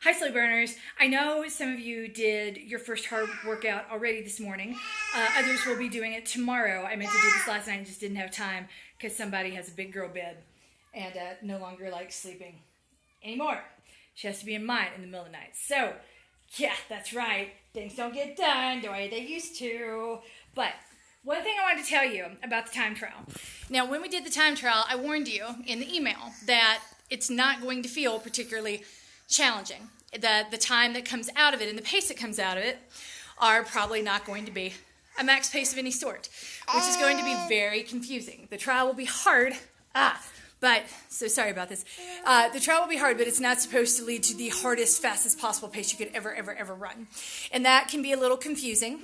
Hi, Slow Burners. I know some of you did your first hard workout already this morning. Others will be doing it tomorrow. I meant to do this last night and just didn't have time because somebody has a big girl bed and no longer likes sleeping anymore. She has to be in mine in the middle of the night. So, yeah, that's right. Things don't get done the way they used to. But one thing I wanted to tell you about the time trial. Now, when we did the time trial, I warned you in the email that it's not going to feel particularly challenging. The time that comes out of it and the pace that comes out of it are probably not going to be a max pace of any sort, which is going to be very confusing. The trial will be hard. But, so sorry about this. The trial will be hard, but it's not supposed to lead to the hardest, fastest possible pace you could ever run. And that can be a little confusing,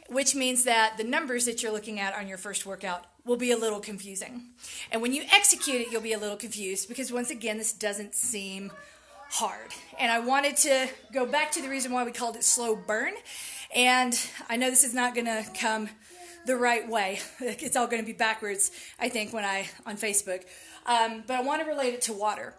which means that the numbers that you're looking at on your first workout will be a little confusing. And when you execute it, you'll be a little confused because, once again, this doesn't seem hard. And I wanted to go back to the reason why we called it slow burn. And I know this is not going to come the right way. It's all going to be backwards, I think, on Facebook. But I want to relate it to water.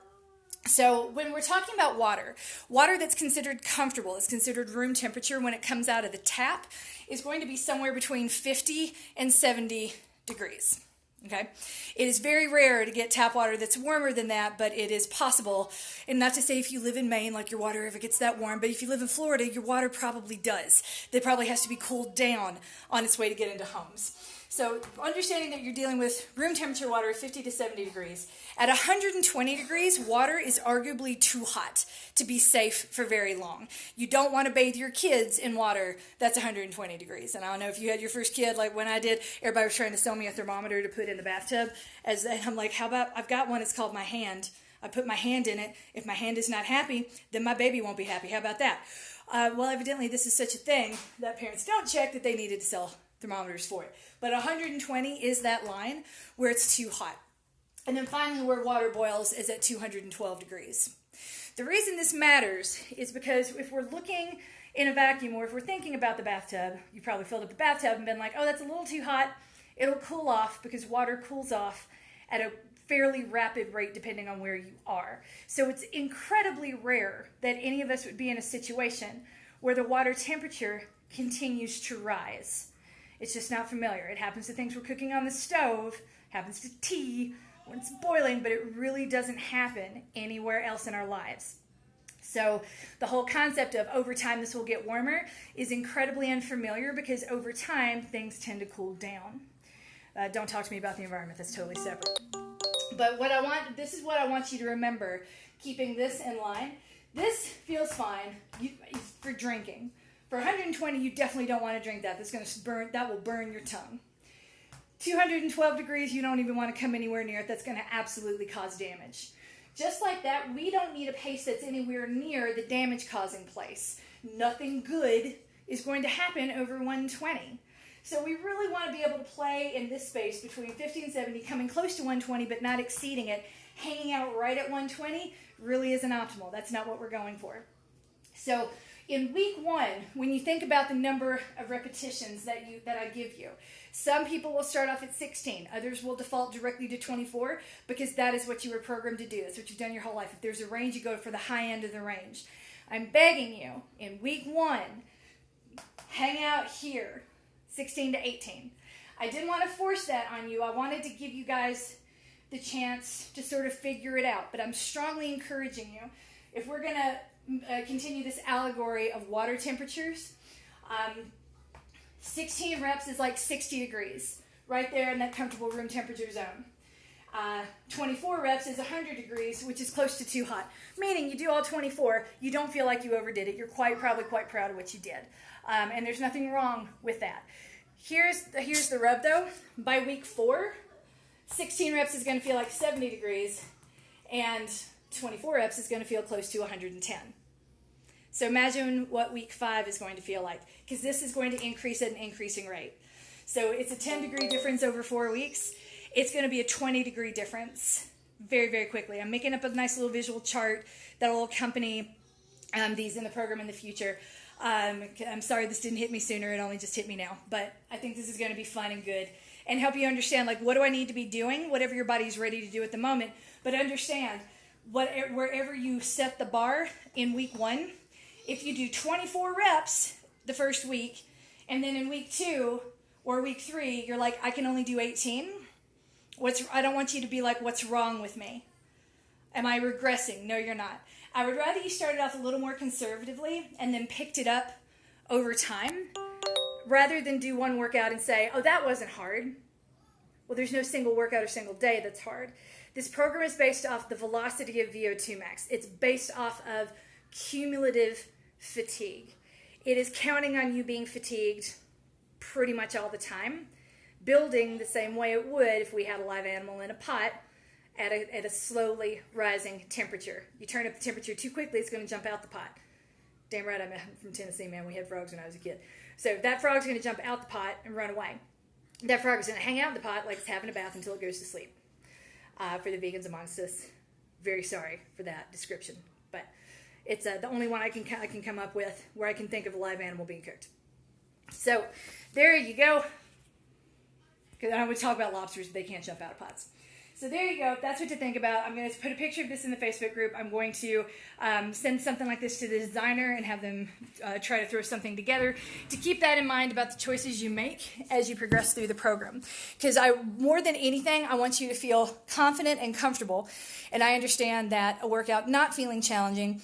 So when we're talking about water that's considered comfortable, it's considered room temperature when it comes out of the tap, is going to be somewhere between 50 and 70 degrees. Okay, it is very rare to get tap water that's warmer than that, but it is possible. And not to say if you live in Maine, like your water ever gets that warm, but if you live in Florida, your water probably does. It probably has to be cooled down on its way to get into homes. So understanding that you're dealing with room temperature water at 50 to 70 degrees. At 120 degrees, water is arguably too hot to be safe for very long. You don't want to bathe your kids in water that's 120 degrees. And I don't know if you had your first kid, like when I did, everybody was trying to sell me a thermometer to put in the bathtub. And I'm like, how about, I've got one, it's called my hand. I put my hand in it. If my hand is not happy, then my baby won't be happy. How about that? Well, evidently this is such a thing that parents don't check that they needed to sell thermometers for it. But 120 is that line where it's too hot. And then finally where water boils is at 212 degrees. The reason this matters is because if we're looking in a vacuum or if we're thinking about the bathtub, you probably filled up the bathtub and been like, oh, that's a little too hot. It'll cool off because water cools off at a fairly rapid rate depending on where you are. So it's incredibly rare that any of us would be in a situation where the water temperature continues to rise. It's just not familiar. It happens to things we're cooking on the stove, happens to tea when it's boiling, but it really doesn't happen anywhere else in our lives. So the whole concept of over time this will get warmer is incredibly unfamiliar because over time things tend to cool down. Don't talk to me about the environment. That's totally separate. But this is what I want you to remember, keeping this in line. This feels fine for drinking. For 120, you definitely don't want to drink that. That will burn your tongue. 212 degrees, you don't even want to come anywhere near it. That's going to absolutely cause damage. Just like that, we don't need a pace that's anywhere near the damage-causing place. Nothing good is going to happen over 120. So we really want to be able to play in this space between 50 and 70, coming close to 120 but not exceeding it. Hanging out right at 120 really isn't optimal. That's not what we're going for. So in week 1, when you think about the number of repetitions that I give you, some people will start off at 16. Others will default directly to 24 because that is what you were programmed to do. That's what you've done your whole life. If there's a range, you go for the high end of the range. I'm begging you, in week 1, hang out here, 16 to 18. I didn't want to force that on you. I wanted to give you guys the chance to sort of figure it out. But I'm strongly encouraging you, if we're going to continue this allegory of water temperatures, 16 reps is like 60 degrees, right there in that comfortable room temperature zone. 24 reps is 100 degrees, which is close to too hot. Meaning you do all 24, you don't feel like you overdid it. You're probably quite proud of what you did. And there's nothing wrong with that. Here's the rub though. By week 4, 16 reps is going to feel like 70 degrees, and 24 reps is going to feel close to 110. So imagine what week 5 is going to feel like, because this is going to increase at an increasing rate. So it's a 10 degree difference over 4 weeks. It's going to be a 20 degree difference very, very quickly. I'm making up a nice little visual chart that will accompany these in the program in the future. I'm sorry this didn't hit me sooner. It only just hit me now. But I think this is going to be fun and good and help you understand, like, what do I need to be doing, whatever your body's ready to do at the moment. But understand, wherever you set the bar in week 1, if you do 24 reps the first week, and then in week 2 or week 3, you're like, I can only do 18. I don't want you to be like, what's wrong with me? Am I regressing? No, you're not. I would rather you started off a little more conservatively and then picked it up over time, rather than do one workout and say, oh, that wasn't hard. Well, there's no single workout or single day that's hard. This program is based off the velocity of VO2 max. It's based off of cumulative fatigue. It is counting on you being fatigued pretty much all the time, building the same way it would if we had a live animal in a pot at a slowly rising temperature. You turn up the temperature too quickly, it's going to jump out the pot. Damn right, I'm from Tennessee, man. We had frogs when I was a kid. So that frog's going to jump out the pot and run away. That frog is going to hang out in the pot like it's having a bath until it goes to sleep. For the vegans amongst us, very sorry for that description. But it's the only one I can come up with where I can think of a live animal being cooked. So there you go. Because I would talk about lobsters, but they can't jump out of pots. So there you go. That's what to think about. I'm going to put a picture of this in the Facebook group. I'm going to send something like this to the designer and have them try to throw something together to keep that in mind about the choices you make as you progress through the program. Because more than anything, I want you to feel confident and comfortable. And I understand that a workout not feeling challenging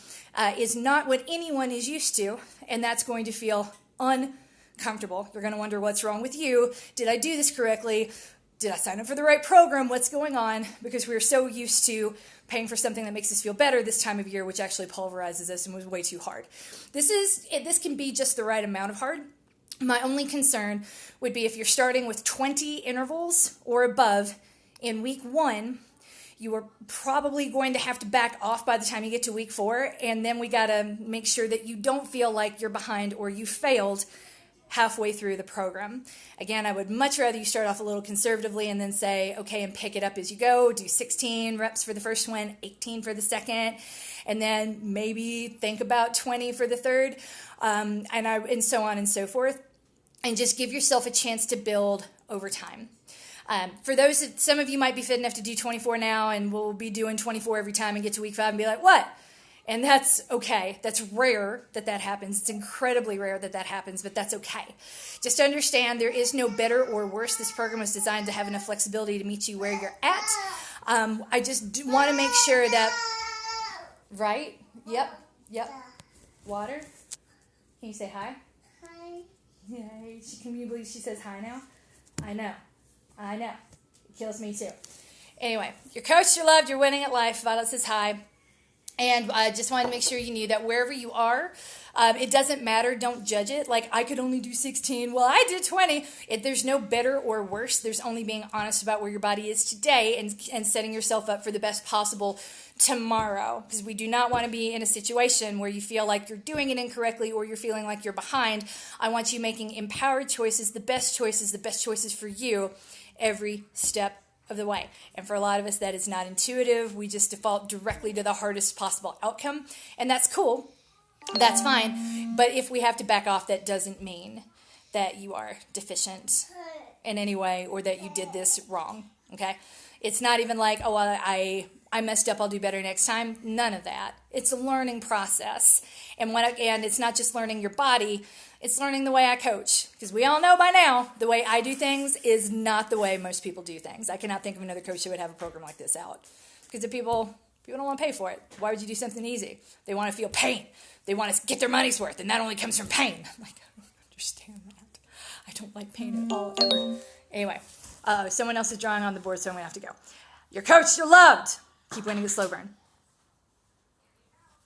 is not what anyone is used to, and that's going to feel uncomfortable. You're going to wonder what's wrong with you. Did I do this correctly? Did I sign up for the right program? What's going on? Because we're so used to paying for something that makes us feel better this time of year, which actually pulverizes us and was way too hard. This can be just the right amount of hard. My only concern would be if you're starting with 20 intervals or above in week 1, you are probably going to have to back off by the time you get to week 4, and then we got to make sure that you don't feel like you're behind or you failed halfway through the program. Again, I would much rather you start off a little conservatively and then say, okay, and pick it up as you go. Do 16 reps for the first one, 18 for the second, and then maybe think about 20 for the third, and so on and so forth. And just give yourself a chance to build over time. For those, some of you might be fit enough to do 24 now, and we'll be doing 24 every time and get to week 5 and be like, what? And that's okay. That's rare that happens. It's incredibly rare that happens, but that's okay. Just understand there is no better or worse. This program was designed to have enough flexibility to meet you where you're at. I just want to make sure that, right? Yep. Water? Can you say hi? Hi. Yay. Can you believe she says hi now? I know. It kills me too. Anyway, you're coached, you're loved, you're winning at life. Violet says hi. And I just wanted to make sure you knew that wherever you are, it doesn't matter. Don't judge it. Like, I could only do 16. Well, I did 20. There's no better or worse. There's only being honest about where your body is today and setting yourself up for the best possible tomorrow. Because we do not want to be in a situation where you feel like you're doing it incorrectly or you're feeling like you're behind. I want you making empowered choices, the best choices for you every step of the way. And for a lot of us, that is not intuitive. We just default directly to the hardest possible outcome. And that's cool. That's fine. But if we have to back off, that doesn't mean that you are deficient in any way or that you did this wrong. Okay? It's not even like, oh, well, I messed up, I'll do better next time. None of that. It's a learning process. And it's not just learning your body, it's learning the way I coach. Because we all know by now, the way I do things is not the way most people do things. I cannot think of another coach who would have a program like this out. Because the people don't want to pay for it. Why would you do something easy? They want to feel pain. They want to get their money's worth, and that only comes from pain. I'm like, I don't understand that. I don't like pain at all, ever. Anyway, someone else is drawing on the board, so I'm going to have to go. You're coached, you're loved. Keep winning the slow burn.